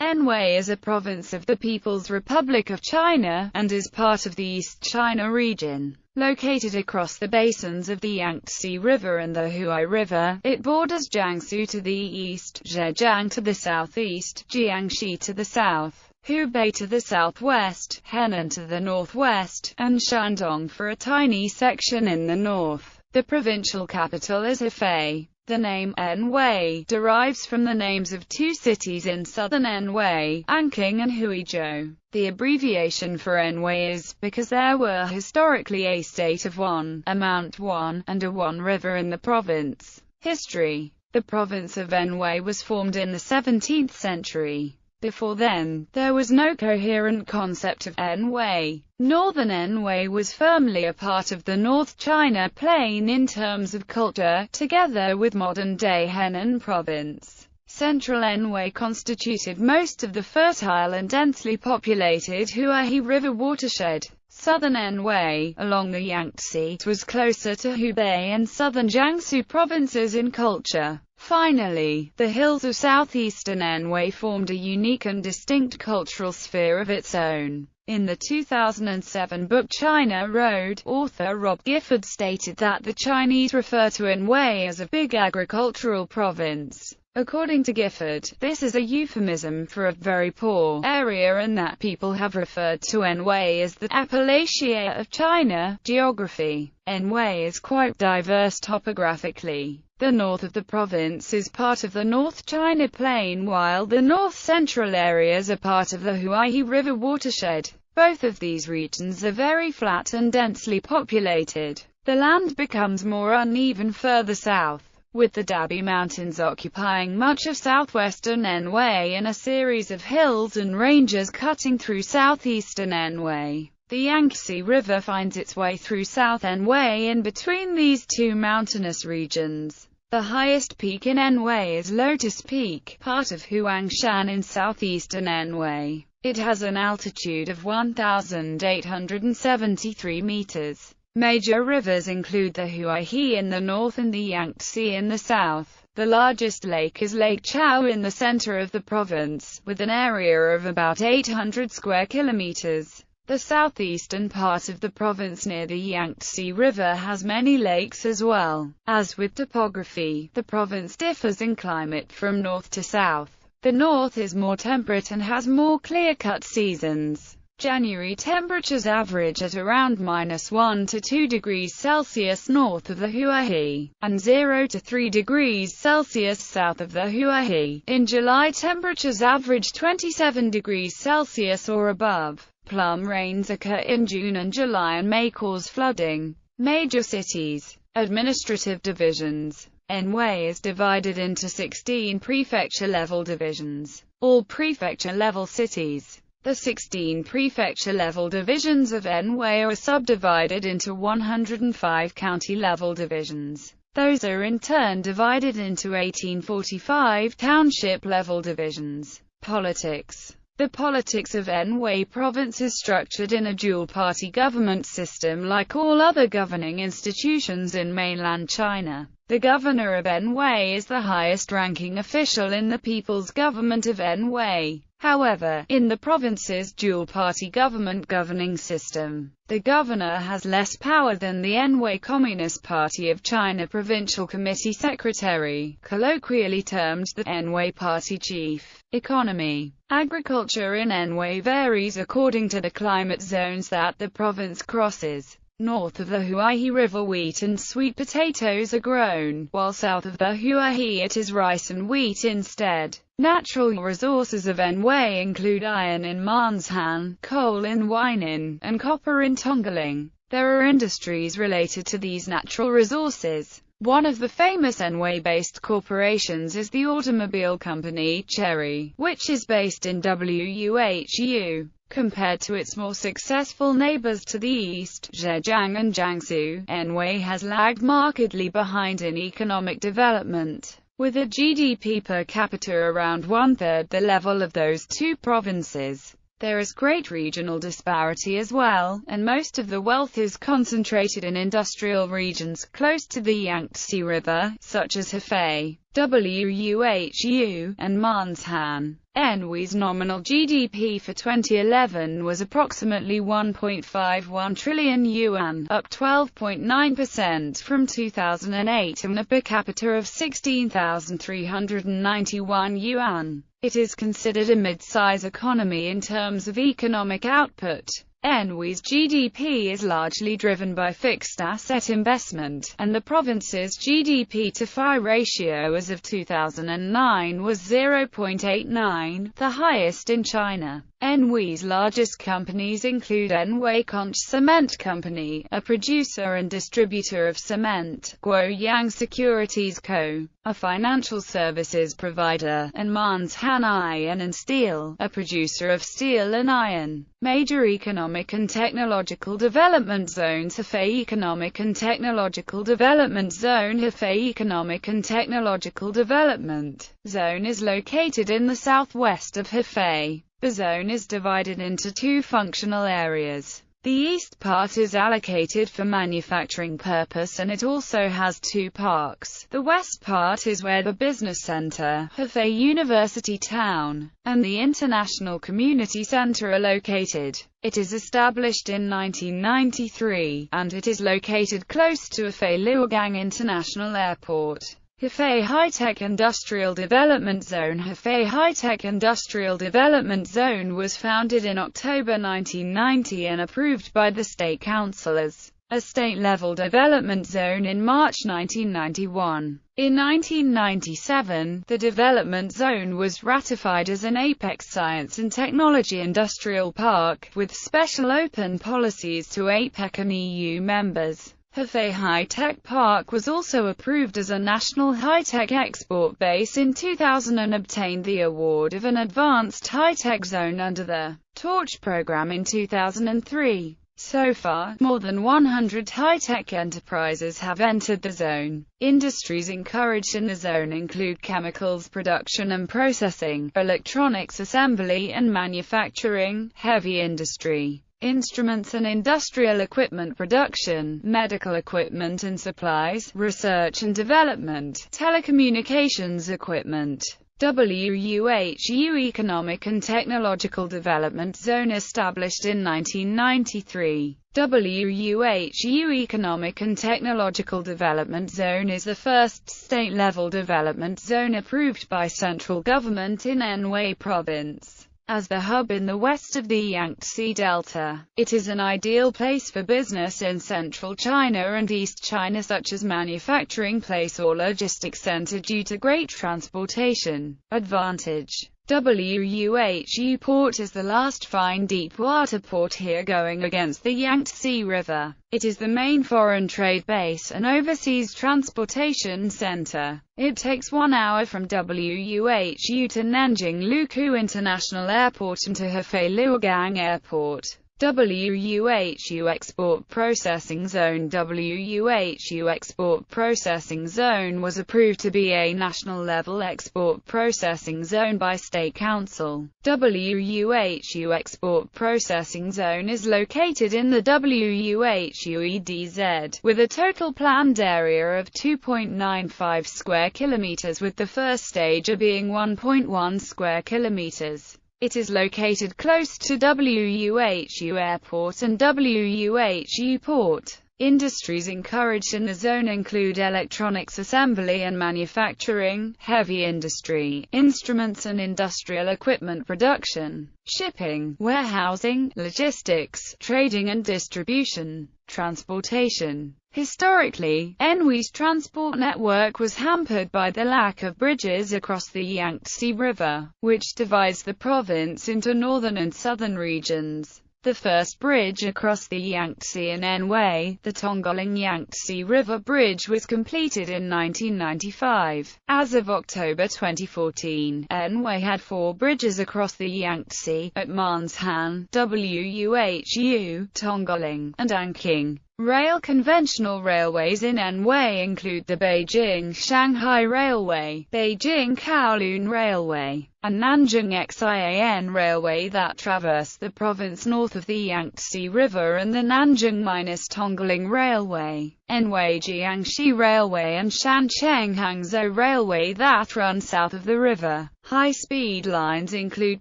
Anhui is a province of the People's Republic of China, and is part of the East China region. Located across the basins of the Yangtze River and the Huai River, it borders Jiangsu to the east, Zhejiang to the southeast, Jiangxi to the south, Hubei to the southwest, Henan to the northwest, and Shandong for a tiny section in the north. The provincial capital is Hubei. The name Anhui derives from the names of two cities in southern Anhui, Anqing and Huizhou. The abbreviation for Anhui is because there were historically a state of Wan, a Mount Wan, and a Wan River in the province. History. The province of Anhui was formed in the 17th century. Before then, there was no coherent concept of Anhui. Northern Anhui was firmly a part of the North China Plain in terms of culture, together with modern-day Henan province. Central Anhui constituted most of the fertile and densely populated Huai River watershed. Southern Anhui, along the Yangtze, was closer to Hubei and southern Jiangsu provinces in culture. Finally, the hills of southeastern Anhui formed a unique and distinct cultural sphere of its own. In the 2007 book China Road, author Rob Gifford stated that the Chinese refer to Anhui as a big agricultural province. According to Gifford, this is a euphemism for a very poor area and that people have referred to Anhui as the Appalachia of China. Geography. Anhui is quite diverse topographically. The north of the province is part of the North China Plain while the north-central areas are part of the Huai River watershed. Both of these regions are very flat and densely populated. The land becomes more uneven further south, with the Dabi Mountains occupying much of southwestern Anhui and a series of hills and ranges cutting through southeastern Anhui. The Yangtze River finds its way through South Anhui in between these two mountainous regions. The highest peak in Anhui is Lotus Peak, part of Huangshan in southeastern Anhui. It has an altitude of 1,873 meters. Major rivers include the Huai in the north and the Yangtze in the south. The largest lake is Lake Chao in the center of the province, with an area of about 800 square kilometers. The southeastern part of the province near the Yangtze River has many lakes as well. As with topography, the province differs in climate from north to south. The north is more temperate and has more clear-cut seasons. January temperatures average at around -1 to 2 degrees Celsius north of the Huai, and 0 to 3 degrees Celsius south of the Huai. In July temperatures average 27 degrees Celsius or above. Plum rains occur in June and July and may cause flooding. Major cities. Administrative divisions. Anhui is divided into 16 prefecture-level divisions, all prefecture-level cities. The 16 prefecture-level divisions of Anhui are subdivided into 105 county-level divisions. Those are in turn divided into 1845 township-level divisions. Politics. The politics of Anhui province is structured in a dual-party government system like all other governing institutions in mainland China. The governor of Anhui is the highest-ranking official in the People's Government of Anhui. However, in the province's dual-party government governing system, the governor has less power than the Anhui Communist Party of China Provincial Committee Secretary, colloquially termed the Anhui Party Chief. Economy. Agriculture in Anhui varies according to the climate zones that the province crosses. North of the Huai River wheat and sweet potatoes are grown, while south of the Huai it is rice and wheat instead. Natural resources of Anhui include iron in Manshan, coal in Huainan, and copper in Tongling. There are industries related to these natural resources. One of the famous Anhui-based corporations is the automobile company Chery, which is based in Wuhu. Compared to its more successful neighbors to the east, Zhejiang and Jiangsu, Anhui has lagged markedly behind in economic development, with a GDP per capita around one-third the level of those two provinces. There is great regional disparity as well, and most of the wealth is concentrated in industrial regions close to the Yangtze River, such as Hubei. WUHU, and Manshan. Anhui's nominal GDP for 2011 was approximately 1.51 trillion yuan, up 12.9% from 2008, and a per capita of 16,391 yuan. It is considered a mid-size economy in terms of economic output. Anhui's GDP is largely driven by fixed asset investment, and the province's GDP to FI ratio as of 2009 was 0.89, the highest in China. Anhui's largest companies include Anhui Conch Cement Company, a producer and distributor of cement, Guoyang Securities Co., a financial services provider, and Manshan Iron and Steel, a producer of steel and iron. Major economic and technological development zones: Hubei Economic and Technological Development Zone. Hubei Economic and Technological Development Zone is located in the southwest of Hubei. The zone is divided into two functional areas. The east part is allocated for manufacturing purpose, and it also has two parks. The west part is where the business center, Hubei University Town, and the International Community Center are located. It is established in 1993, and it is located close to Hubei Luogang International Airport. Hubei High-Tech Industrial Development Zone. Hubei High-Tech Industrial Development Zone was founded in October 1990 and approved by the State Council as a state-level development zone in March 1991. In 1997, the development zone was ratified as an Apex Science and Technology Industrial Park, with special open policies to APEC and EU members. Hubei High-Tech Park was also approved as a national high-tech export base in 2000 and obtained the award of an advanced high-tech zone under the Torch program in 2003. So far, more than 100 high-tech enterprises have entered the zone. Industries encouraged in the zone include chemicals production and processing, electronics assembly and manufacturing, heavy industry, instruments and industrial equipment production, medical equipment and supplies, research and development, telecommunications equipment. WUHU Economic and Technological Development Zone established in 1993. WUHU Economic and Technological Development Zone is the first state-level development zone approved by central government in Anhui Province. As the hub in the west of the Yangtze Delta, it is an ideal place for business in central China and East China, such as manufacturing place or logistics center, due to great transportation advantage. WUHU Port is the last fine deep-water port here going against the Yangtze River. It is the main foreign trade base and overseas transportation center. It takes 1 hour from WUHU to Nanjing Lukou International Airport and to Hubei Luogang Airport. WUHU Export Processing Zone. WUHU Export Processing Zone was approved to be a national-level export processing zone by State Council. WUHU Export Processing Zone is located in the WUHU EDZ, with a total planned area of 2.95 square kilometers, with the first stage being 1.1 square kilometers. It is located close to WUHU Airport and WUHU Port. Industries encouraged in the zone include electronics assembly and manufacturing, heavy industry, instruments and industrial equipment production, shipping, warehousing, logistics, trading and distribution, transportation. Historically, Anhui's transport network was hampered by the lack of bridges across the Yangtze River, which divides the province into northern and southern regions. The first bridge across the Yangtze in Anhui, the Tongling Yangtze River Bridge, was completed in 1995. As of October 2014, Anhui had 4 bridges across the Yangtze, at Manshan, WUHU, Tongling, and Anqing. Rail conventional railways in Anhui include the Beijing-Shanghai Railway, Beijing-Kowloon Railway, and Nanjing-Xian Railway that traverse the province north of the Yangtze River, and the Nanjing-Tongling Railway. Anhui Jiangxi Railway and Shancheng Hangzhou Railway that run south of the river. High-speed lines include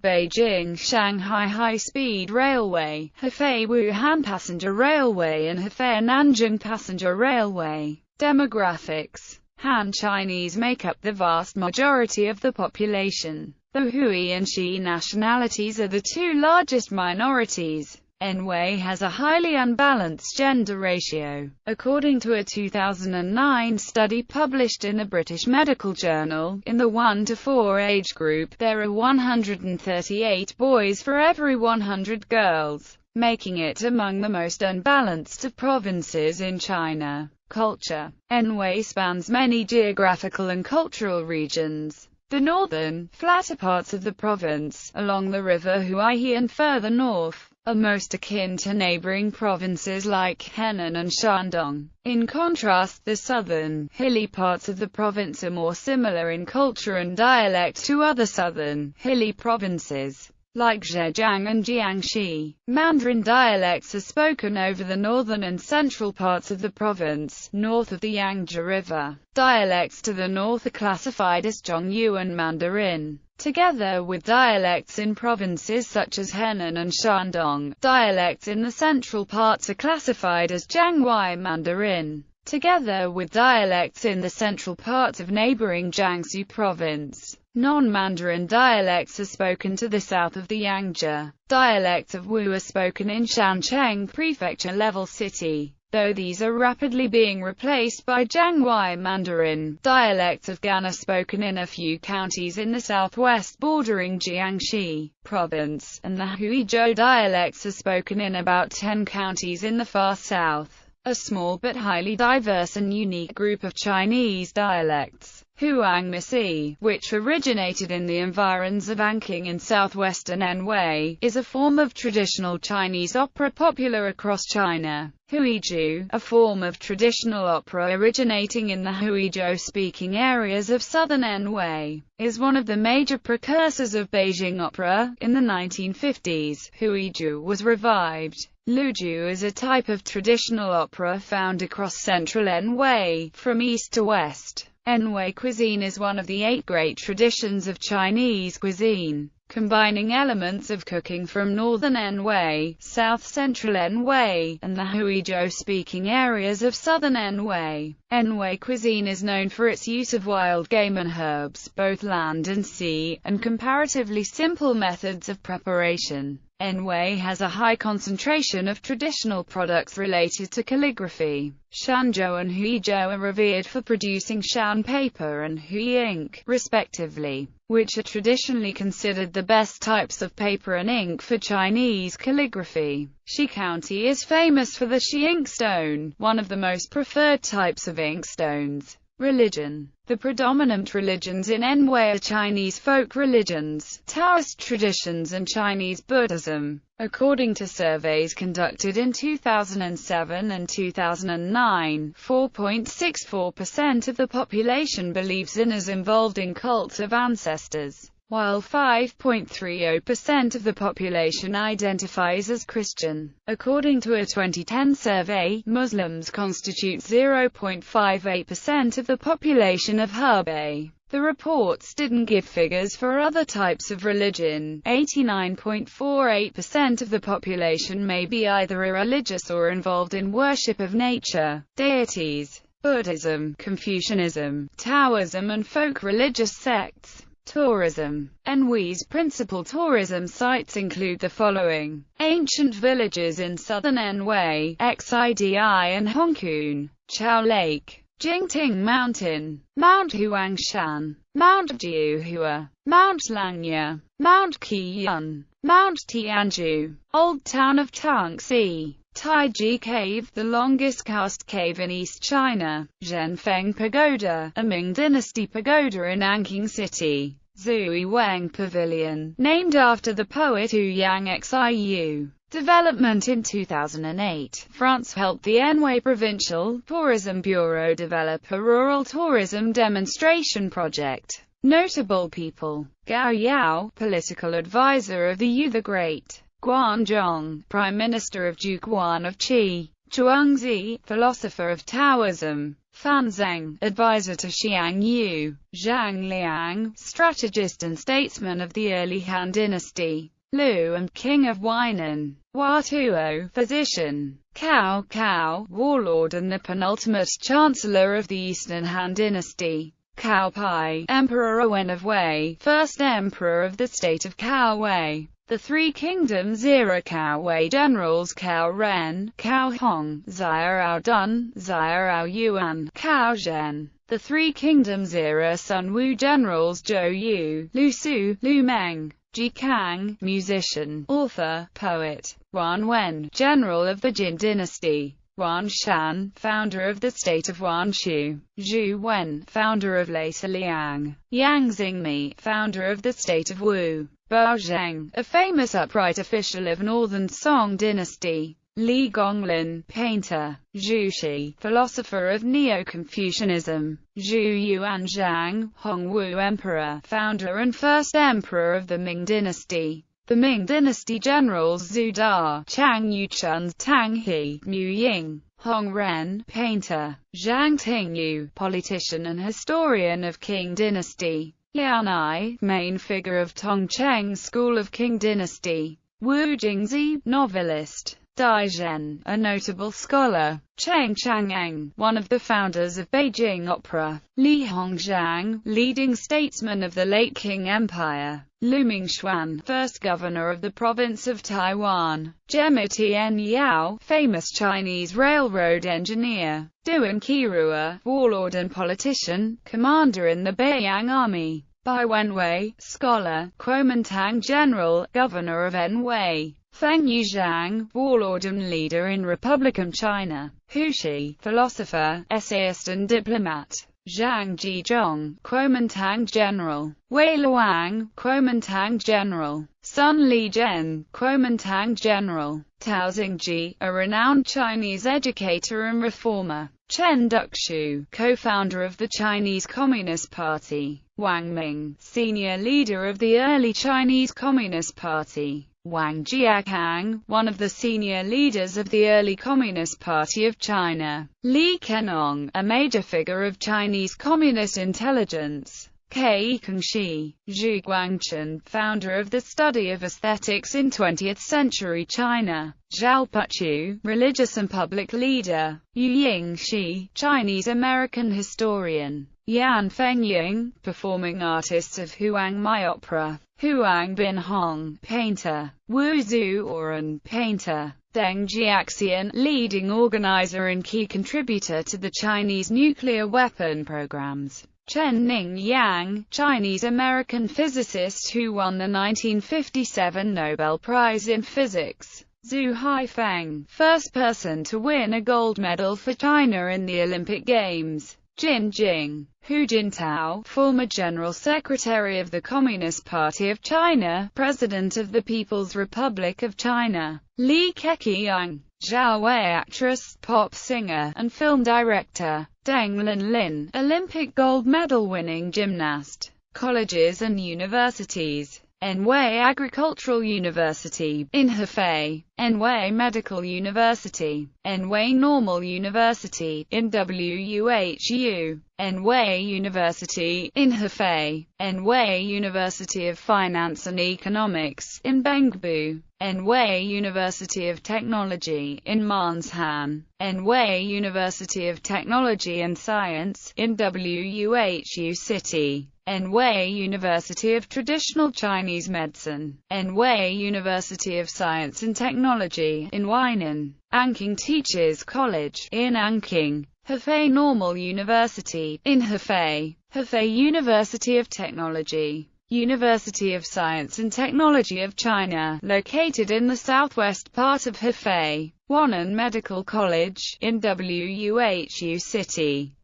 Beijing-Shanghai High-Speed Railway, Hefei-Wuhan Passenger Railway and Hefei-Nanjing Passenger Railway. Demographics. Han Chinese make up the vast majority of the population. The Hui and Shi nationalities are the two largest minorities. Anhui has a highly unbalanced gender ratio. According to a 2009 study published in the British Medical Journal, in the 1 to 4 age group, there are 138 boys for every 100 girls, making it among the most unbalanced of provinces in China. Culture. Anhui spans many geographical and cultural regions. The northern, flatter parts of the province, along the river Huai and further north, are most akin to neighboring provinces like Henan and Shandong. In contrast, the southern, hilly parts of the province are more similar in culture and dialect to other southern, hilly provinces, like Zhejiang and Jiangxi. Mandarin dialects are spoken over the northern and central parts of the province, north of the Yangtze River. Dialects to the north are classified as Zhongyu and Mandarin. Together with dialects in provinces such as Henan and Shandong, dialects in the central parts are classified as Jiangxi Mandarin. Together with dialects in the central parts of neighboring Jiangsu province, non-Mandarin dialects are spoken to the south of the Yangtze. Dialects of Wu are spoken in Shancheng prefecture-level city, though these are rapidly being replaced by Jiangxi Mandarin. Dialects of Gan are spoken in a few counties in the southwest bordering Jiangxi province, and the Huizhou dialects are spoken in about 10 counties in the far south. A small but highly diverse and unique group of Chinese dialects, Huangmisi, which originated in the environs of Anqing in southwestern Anhui, is a form of traditional Chinese opera popular across China. Huizhou, a form of traditional opera originating in the Huizhou-speaking areas of southern Anhui, is one of the major precursors of Beijing opera. In the 1950s, Huizhou was revived. Luzhu is a type of traditional opera found across central Anhui, from east to west. Anhui cuisine is one of the 8 great traditions of Chinese cuisine, combining elements of cooking from northern Anhui, south-central Anhui, and the Huizhou-speaking areas of southern Anhui. Anhui cuisine is known for its use of wild game and herbs, both land and sea, and comparatively simple methods of preparation. Anhui has a high concentration of traditional products related to calligraphy. Shanzhou and Huizhou are revered for producing Shan paper and Hui ink, respectively, which are traditionally considered the best types of paper and ink for Chinese calligraphy. Shi County is famous for the Shi inkstone, one of the most preferred types of inkstones. Religion. The predominant religions in Anhui are Chinese folk religions, Taoist traditions and Chinese Buddhism. According to surveys conducted in 2007 and 2009, 4.64% of the population believes in is involved in cults of ancestors, while 5.30% of the population identifies as Christian. According to a 2010 survey, Muslims constitute 0.58% of the population of Hubei. The reports didn't give figures for other types of religion. 89.48% of the population may be either irreligious or involved in worship of nature, deities, Buddhism, Confucianism, Taoism and folk religious sects. Tourism. Anhui's principal tourism sites include the following: ancient villages in southern Anhui, Xidi and Hongkun, Chao Lake, Jingting Mountain, Mount Huangshan, Mount Jiuhua, Mount Langya, Mount Qiyun, Mount Tianju, Old Town of Jiangxi, Taiji Cave, the longest karst cave in East China, Zhenfeng Pagoda, a Ming Dynasty pagoda in Anqing City, Zui Wang Pavilion, named after the poet Yangtze. Development. In 2008, France helped the Anhui Provincial Tourism Bureau develop a rural tourism demonstration project. Notable people: Gao Yao, political advisor of the Yu the Great; Guan Zhong, Prime Minister of Duke Guan of Qi; Zhuangzi, philosopher of Taoism. Fan Zheng, advisor to Xiang Yu. Zhang Liang, strategist and statesman of the early Han dynasty. Lu and king of Huainan. Hua Tuo, physician. Cao Cao, warlord and the penultimate chancellor of the Eastern Han dynasty. Cao Pai, Emperor Wen of Wei, first emperor of the state of Cao Wei. The Three Kingdoms era Cao Wei generals Cao Ren, Cao Hong, Xiao Dun, Xiao Yuan, Cao Zhen. The Three Kingdoms era Sun Wu generals Zhou Yu, Lu Su, Lu Meng. Ji Kang, musician, author, poet. Huan Wen, general of the Jin dynasty. Huan Shan, founder of the state of Huanshu. Zhu Wen, founder of Lei Liang. Yang Xingmi, founder of the state of Wu. Bao Zheng, a famous upright official of Northern Song dynasty. Li Gonglin, painter. Zhu Shi, philosopher of Neo-Confucianism. Zhu Yuan Zhang, Hongwu emperor, founder and first emperor of the Ming dynasty. The Ming dynasty generals Zhu Da, Chang Yuchun, Tang He, Mu Ying. Hong Ren, painter. Zhang Tingyu, politician and historian of Qing dynasty. Lian Ai, main figure of Tongcheng school of Qing dynasty. Wu Jingzi, novelist. Dai Zhen, a notable scholar. Cheng Chang'eng, one of the founders of Beijing Opera. Li Hongzhang, leading statesman of the late Qing Empire. Lu Mingxuan, first governor of the province of Taiwan. Gemma Tian Yao, famous Chinese railroad engineer. Duan Qirua, warlord and politician, commander in the Beiyang army. Bai Wenwei, scholar. Kuomintang general, governor of Anhui. Feng Yuzhang, warlord and leader in Republican China. Hu Shi, philosopher, essayist and diplomat. Zhang Jizhong, Kuomintang general. Wei Luang, Kuomintang general. Sun Li Zhen, Kuomintang general. Tao Xingji, a renowned Chinese educator and reformer. Chen Duxiu, co-founder of the Chinese Communist Party. Wang Ming, senior leader of the early Chinese Communist Party. Wang Jiakang, one of the senior leaders of the early Communist Party of China. Li Kenong, a major figure of Chinese Communist intelligence. Kei Kengshi, Zhu Guangchen, founder of the study of aesthetics in 20th century China. Zhao Puchu, religious and public leader. Yu Yingxi, Chinese-American historian. Yan Fengying, performing artist of Huang Mai Opera. Huang Bin Hong, painter. Wu Zhu Oren, painter. Deng Jiaxian, leading organizer and key contributor to the Chinese nuclear weapon programs. Chen Ning Yang, Chinese-American physicist who won the 1957 Nobel Prize in Physics. Zhu Haifeng, first person to win a gold medal for China in the Olympic Games. Jin Jing, Hu Jintao, former General Secretary of the Communist Party of China, President of the People's Republic of China. Li Keqiang, Zhao Wei, actress, pop singer, and film director. Deng Linlin, Olympic gold medal winning gymnast. Colleges and universities. Anhui Agricultural University, in Hefei. Anhui Medical University. Anhui Normal University, in WUHU. Anhui University, in Hefei. Anhui University of Finance and Economics, in Bengbu. Anhui University of Technology, in Manshan. Anhui University of Technology and Science, in WUHU City. Anhui University of Traditional Chinese Medicine. Anhui University of Science and Technology, in Huainan. Anqing Teachers College, in Anqing. Hefei Normal University, in Hefei. Hefei University of Technology. University of Science and Technology of China, located in the southwest part of Hefei. Huanan Medical College, in WUHU City.